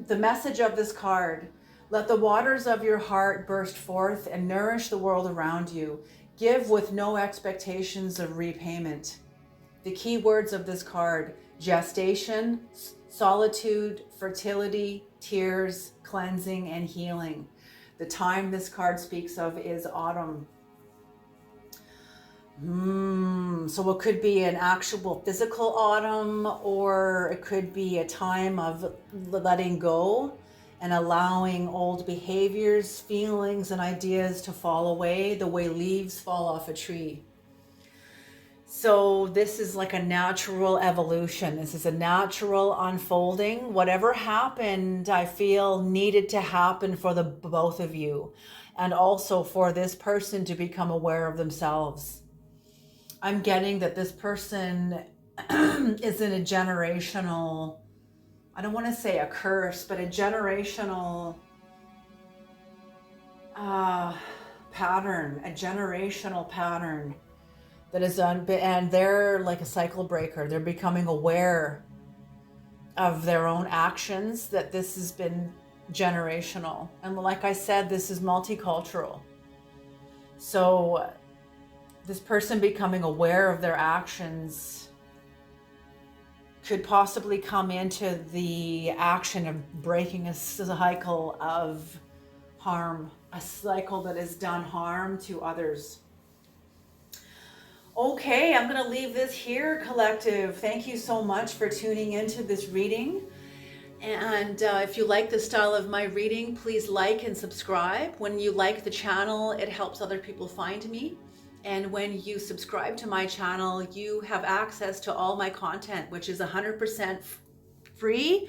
B: The message of this card: let the waters of your heart burst forth and nourish the world around you. Give with no expectations of repayment. The key words of this card: gestation, solitude, fertility, tears, cleansing, and healing. The time this card speaks of is autumn. So it could be an actual physical autumn, or it could be a time of letting go and allowing old behaviors, feelings, and ideas to fall away the way leaves fall off a tree. So this is like a natural evolution. This is a natural unfolding. Whatever happened, I feel needed to happen for the both of you, and also for this person to become aware of themselves. I'm getting that this person is in a generational, I don't want to say a curse, but a generational uh, a generational pattern that is and they're like a cycle breaker. They're becoming aware of their own actions, that this has been generational. And like I said, this is multicultural. So this person becoming aware of their actions could possibly come into the action of breaking a cycle of harm, a cycle that has done harm to others. Okay, I'm going to leave this here, collective. Thank you so much for tuning into this reading. And if you like the style of my reading, please like and subscribe. When you like the channel, it helps other people find me. And when you subscribe to my channel, you have access to all my content, which is 100% free.